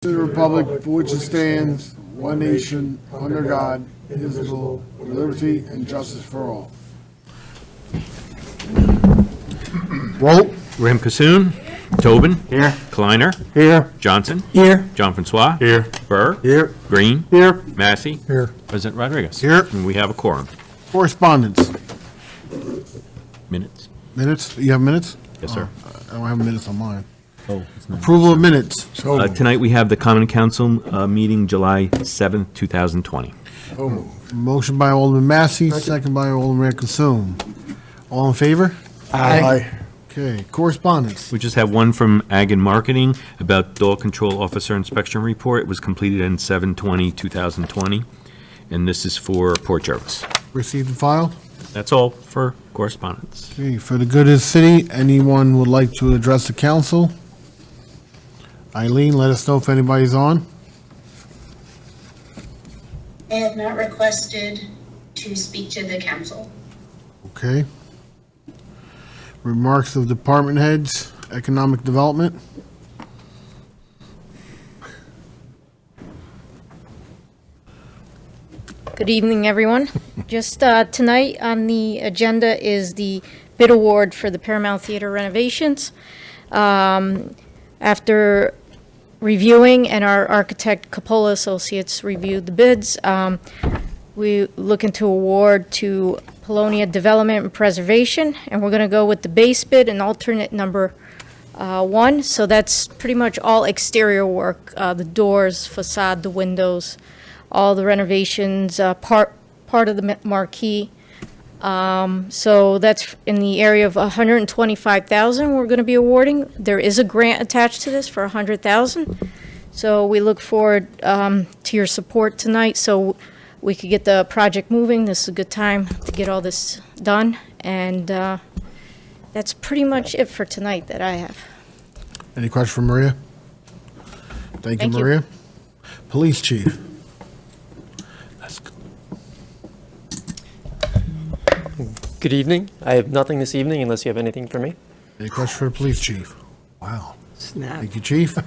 to the republic for which it stands, one nation, under God, indivisible, with liberty and justice for all. Roll. Graham Cassoon. Tobin. Here. Kleiner. Here. Johnson. Here. John Francois. Here. Burr. Here. Green. Here. Massey. Here. President Rodriguez. Here. And we have a quorum. Correspondence. Minutes. Minutes? You have minutes? Yes, sir. I don't have minutes on mine. Oh, it's not. Approval of minutes. Tonight we have the Common Council meeting July 7th, 2020. Motion by Alderman Massey, second by Alderman Consoom. All in favor? Aye. Okay, correspondence. We just have one from Ag and Marketing about Dog Control Officer Inspection Report. It was completed on 7/20/2020, and this is for Port Jervis. Received and filed. That's all for correspondence. Okay, for the good of the city, anyone would like to address the council? Eileen, let us know if anybody's on. I have not requested to speak to the council. Okay. Remarks of department heads, economic development. Good evening, everyone. Just tonight on the agenda is the bid award for the Paramount Theater renovations. After reviewing, and our architect Capola Associates reviewed the bids, we looking to award to Polonia Development and Preservation, and we're going to go with the base bid and alternate number 1. So that's pretty much all exterior work, the doors, facade, the windows, all the renovations, part of the marquee. So that's in the area of $125,000 we're going to be awarding. There is a grant attached to this for $100,000. So we look forward to your support tonight so we could get the project moving. This is a good time to get all this done. And that's pretty much it for tonight that I have. Any questions for Maria? Thank you, Thank you. Maria. Police chief. Let's go. Good evening. I have nothing this evening unless you have anything for me. Any questions for the police chief? Wow. Snap. Thank you, chief.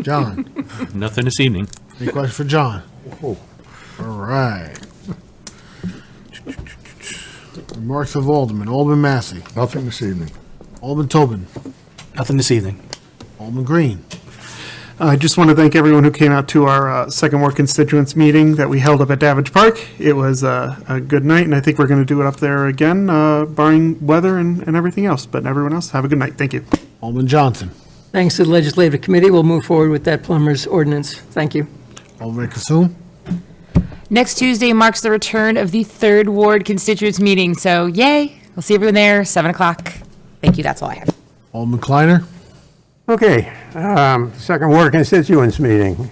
John. Nothing this evening. Any questions for John? All right. Remarks of Alderman. Alderman Massey. Nothing this evening. Alderman Tobin. Nothing this evening. Alderman Green. I just want to thank everyone who came out to our Second Ward constituents meeting that we held up at Davidge Park. It was a good night, and I think we're going to do it up there again, barring weather and everything else. But everyone else, have a good night. Thank you. Alderman Johnson. Thanks to the Legislative Committee, we'll move forward with that plumber's ordinance. Thank you. Alderman Consoom. Next Tuesday marks the return of the Third Ward constituents meeting, so yay. We'll see everyone there, 7 o'clock. Thank you, that's all I have. Alderman Kleiner. Okay, Second Ward constituents meeting.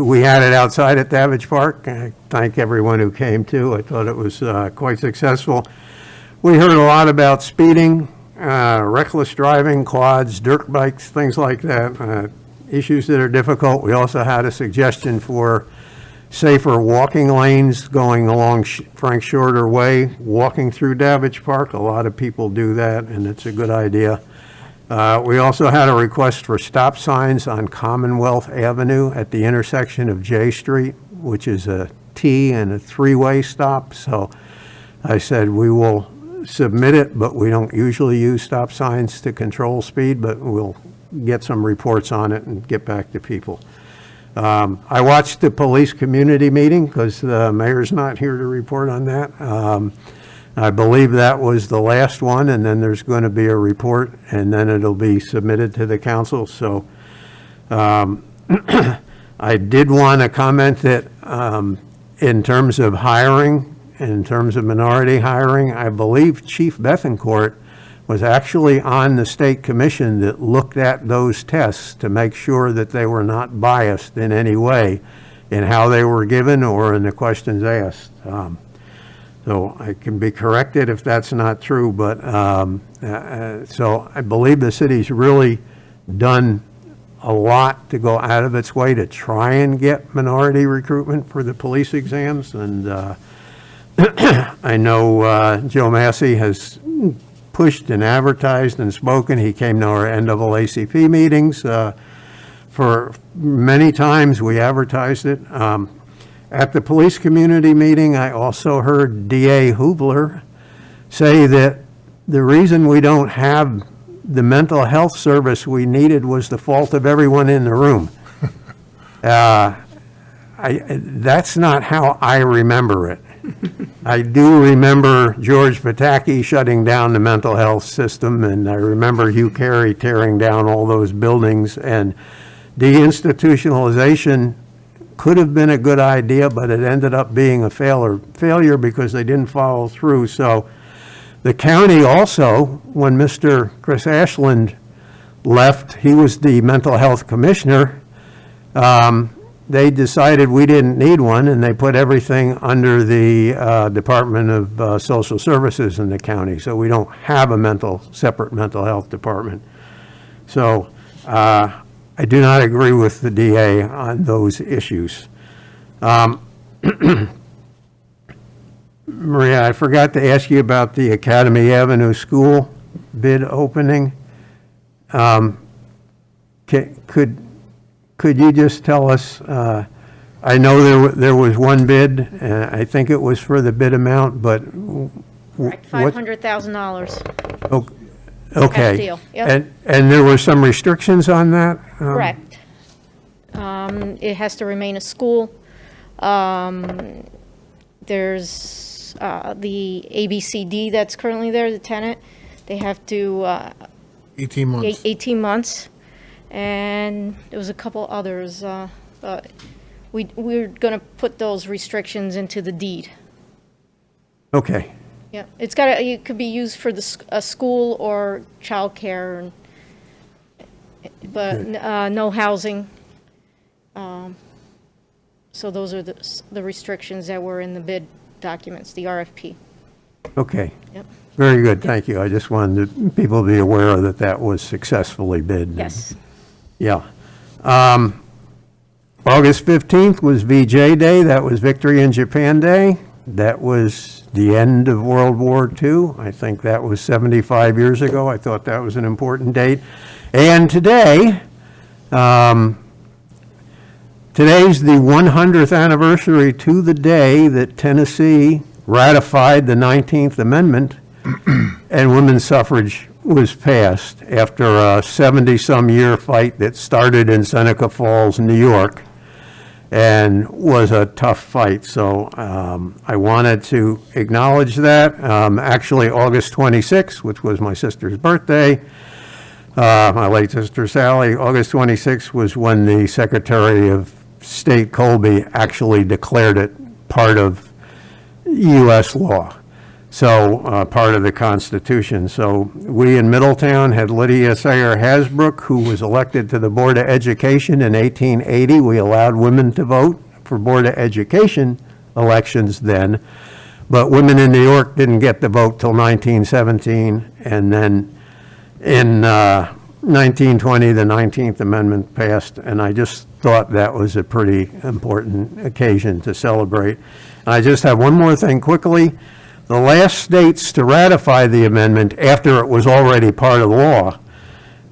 We had it outside at Davidge Park. I thank everyone who came to. I thought it was quite successful. We heard a lot about speeding, reckless driving, quads, dirt bikes, things like that, issues that are difficult. We also had a suggestion for safer walking lanes going along Frank Shorter Way, walking through Davidge Park. A lot of people do that, and it's a good idea. We also had a request for stop signs on Commonwealth Avenue at the intersection of J Street, which is a T and a three-way stop. So I said we will submit it, but we don't usually use stop signs to control speed, but we'll get some reports on it and get back to people. I watched the police community meeting because the mayor's not here to report on that. I believe that was the last one, and then there's going to be a report, and then it'll be submitted to the council. So I did want to comment that in terms of hiring, in terms of minority hiring, I believe Chief Bethencourt was actually on the state commission that looked at those tests to make sure that they were not biased in any way in how they were given or in the questions asked. So I can be corrected if that's not true, but so I believe the city's really done a lot to go out of its way to try and get minority recruitment for the police exams. And I know Joe Massey has pushed and advertised and spoken. He came to our NAACP meetings for many times, we advertised it. At the police community meeting, I also heard DA Hubler say that the reason we don't have the mental health service we needed was the fault of everyone in the room. That's not how I remember it. I do remember George Pataki shutting down the mental health system, and I remember Hugh Carey tearing down all those buildings, and deinstitutionalization could have been a good idea, but it ended up being a failure because they didn't follow through. So the county also, when Mr. Chris Ashland left, he was the mental health commissioner, they decided we didn't need one, and they put everything under the Department of Social Services in the county. So we don't have a separate mental health department. So I do not agree with the DA on those issues. Maria, I forgot to ask you about the Academy Avenue School bid opening. Could you just tell us, I know there was one bid, and I think it was for the bid amount, but Correct, $500,000. Okay. deal, yep. And there were some restrictions on that? Correct. It has to remain a school. There's the ABCD that's currently there, the tenant. They have to 18 months. 18 months. And there was a couple others. We're going to put those restrictions into the deed. Okay. Yeah, it could be used for a school or childcare, but no housing. So those are the restrictions that were in the bid documents, the RFP. Okay. Yep. Very good, thank you. I just wanted people to be aware that that was successfully bid. Yes. Yeah. August 15th was VJ Day. That was Victory in Japan Day. That was the end of World War II. I think that was 75 years ago. I thought that was an important date. And today, today's the 100th anniversary to the day that Tennessee ratified the 19th Amendment and women's suffrage was passed after a 70-some year fight that started in Seneca Falls, New York, and was a tough fight. So I wanted to acknowledge that. Actually, August 26th, which was my sister's birthday, my late sister Sally, August 26th was when the Secretary of State Colby actually declared it part of U.S. law. So part of the Constitution. So we in Middletown had Lydia Sayer Hasbrook, who was elected to the Board of Education in 1880. We allowed women to vote for Board of Education elections then, but women in New York didn't get the vote till 1917, and then in 1920 the 19th Amendment passed, and I just thought that was a pretty important occasion to celebrate. And I just have one more thing quickly. The last states to ratify the amendment after it was already part of law,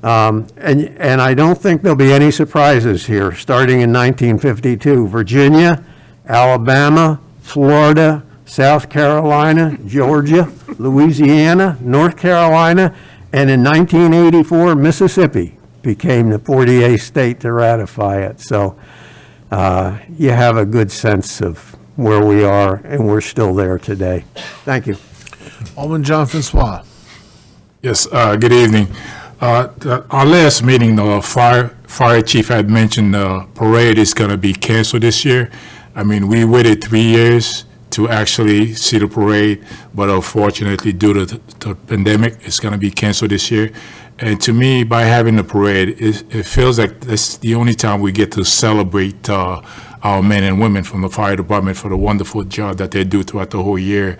and I don't think there'll be any surprises here, starting in 1952, Virginia, Alabama, Florida, South Carolina, Georgia, Louisiana, North Carolina, and in 1984, Mississippi became the 48th state to ratify it. So you have a good sense of where we are, and we're still there today. Thank you. Alderman John Francois. Yes, good evening. Our last meeting, the fire chief had mentioned the parade is going to be canceled this year. I mean, we waited 3 years to actually see the parade, but unfortunately, due to the pandemic, it's going to be canceled this year. And to me, by having the parade, it feels like that's the only time we get to celebrate our men and women from the fire department for the wonderful job that they do throughout the whole year.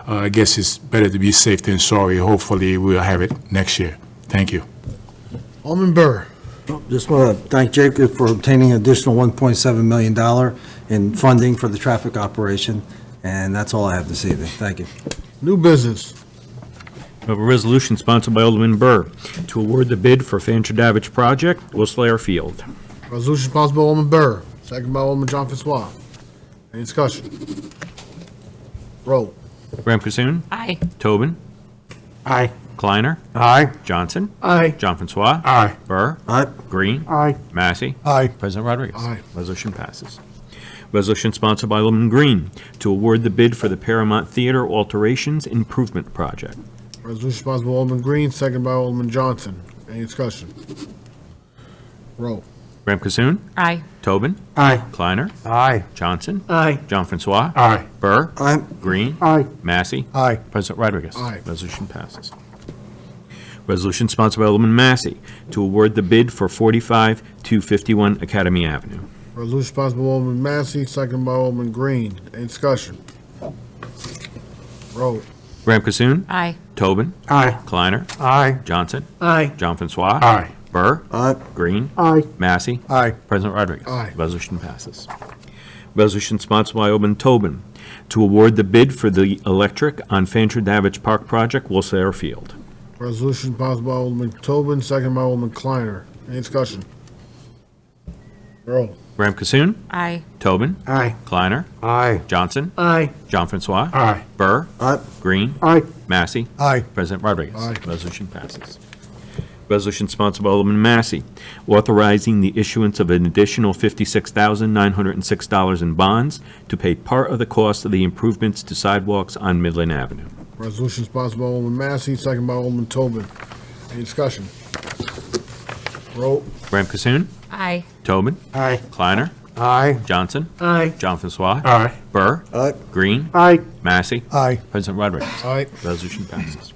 I guess it's better to be safe than sorry. Hopefully, we'll have it next year. Thank you. Alderman Burr. Just want to thank Jacob for obtaining additional $1.7 million in funding for the traffic operation, and that's all I have this evening. Thank you. New business. We have a resolution sponsored by Alderman Burr to award the bid for Fancher Davidge project, Whistler Field. Resolution sponsored by Alderman Burr, second by Alderman John Francois. Any discussion? Roll. Graham Cassoon. Aye. Tobin. Aye. Kleiner. Aye. Johnson. Aye. John Francois. Aye. Burr. Aye. Green. Aye. Massey. Aye. President Rodriguez. Aye. Resolution passes. Resolution sponsored by Alderman Green to award the bid for the Paramount Theater Alterations Improvement Project. Resolution sponsored by Alderman Green, second by Alderman Johnson. Any discussion? Roll. Graham Cassoon. Aye. Tobin. Aye. Kleiner. Aye. Johnson. Aye. John Francois. Aye. Burr. Aye. Green. Aye. Massey. Aye. President Rodriguez. Aye. Resolution passes. Resolution sponsored by Alderman Massey to award the bid for 45 to 51 Academy Avenue. Resolution sponsored by Alderman Massey, second by Alderman Green. Any discussion? Roll. Graham Cassoon. Aye. Tobin. Aye. Kleiner. Aye. Johnson. Aye. John Francois. Aye. Burr. Aye. Green. Aye. Massey. Aye. President Rodriguez. Aye. Resolution passes. Resolution sponsored by Alderman Tobin to award the bid for the electric on Fancher Davidge Park project, Wilson Field. Resolution sponsored by Alderman Tobin, second by Alderman Kleiner. Any discussion? Roll. Graham Cassoon. Aye. Tobin. Aye. Kleiner. Aye. Johnson. Aye. John Francois. Aye. Burr. Aye. Green. Aye. Massey. Aye. President Rodriguez. Aye. Resolution passes. Resolution sponsored by Alderman Massey, authorizing the issuance of an additional $56,906 in bonds to pay part of the cost of the improvements to sidewalks on Midland Avenue. Resolution sponsored by Alderman Massey, second by Alderman Tobin. Any discussion? Roll. Graham Cassoon. Aye. Tobin. Aye. Kleiner. Aye. Johnson. Aye. John Francois. Aye. Burr. Aye. Green. Aye. Massey. Aye. President Rodriguez. Aye. Resolution passes.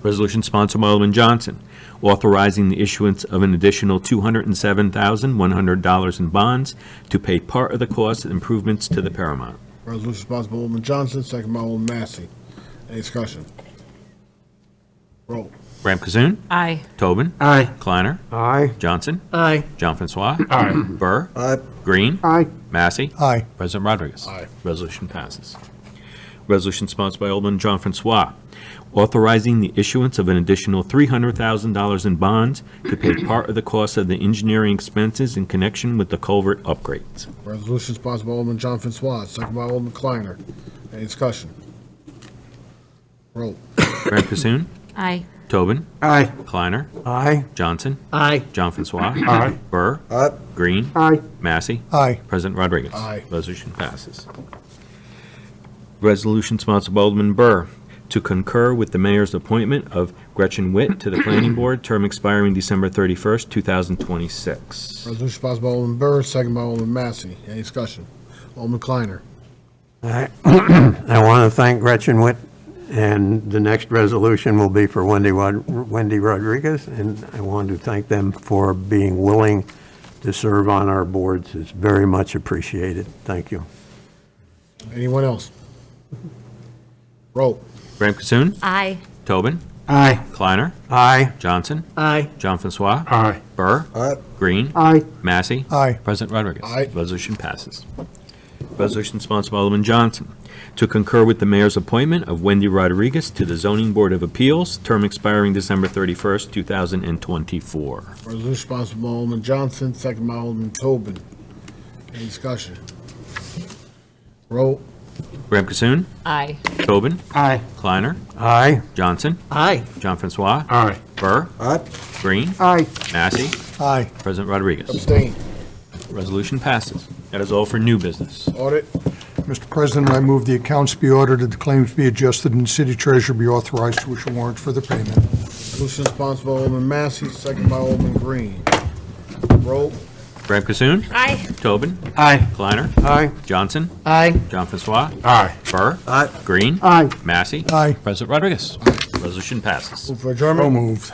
Resolution sponsored by Alderman Johnson, authorizing the issuance of an additional $207,100 in bonds to pay part of the cost of improvements to the Paramount. Resolution sponsored by Alderman Johnson, second by Alderman Massey. Any discussion? Roll. Graham Cassoon. Aye. Tobin. Aye. Kleiner. Aye. Johnson. Aye. John Francois. Aye. Burr. Aye. Green. Aye. Massey. Aye. President Rodriguez. Aye. Resolution passes. Resolution sponsored by Alderman John Francois, authorizing the issuance of an additional $300,000 in bonds to pay part of the cost of the engineering expenses in connection with the culvert upgrades. Resolution sponsored by Alderman John Francois, second by Alderman Kleiner. Any discussion? Roll. Graham Cassoon. Aye. Tobin. Aye. Kleiner. Aye. Johnson. Aye. John Francois. Aye. Burr. Aye. Green. Aye. Massey. Aye. President Rodriguez. Aye. Resolution passes. Resolution sponsored by Alderman Burr to concur with the mayor's appointment of Gretchen Witt to the planning board, term expiring December 31st, 2026. Resolution sponsored by Alderman Burr, second by Alderman Massey. Any discussion? Alderman Kleiner. I want to thank Gretchen Witt, and the next resolution will be for Wendy Rodriguez, and I want to thank them for being willing to serve on our boards. It's very much appreciated. Thank you. Anyone else? Roll. Graham Cassoon. Aye. Tobin. Aye. Kleiner. Aye. Johnson. Aye. John Francois. Aye. Burr. Aye. Green. Aye. Massey. Aye. President Rodriguez. Aye. Resolution passes. Resolution sponsored by Alderman Johnson to concur with the mayor's appointment of Wendy Rodriguez to the Zoning Board of Appeals, term expiring December 31st, 2024. Resolution sponsored by Alderman Johnson, second by Alderman Tobin. Any discussion? Roll. Graham Cassoon. Aye. Tobin. Aye. Kleiner. Aye. Johnson. Aye. John Francois. Aye. Burr. Aye. Green. Aye. Massey. Aye. President Rodriguez. Abstain. Resolution passes. That is all for new business. Audit. Mr. President, I move the accounts be audited, the claims be adjusted, and the city treasurer be authorized to issue warrants for the payment. Resolution sponsored by Alderman Massey, second by Alderman Green. Roll. Graham Cassoon. Aye. Tobin. Aye. Kleiner. Aye. Johnson. Aye. John Francois. Aye. Burr. Aye. Green. Aye. Massey. Aye. President Rodriguez. Resolution passes. Move for adjournment. So moved.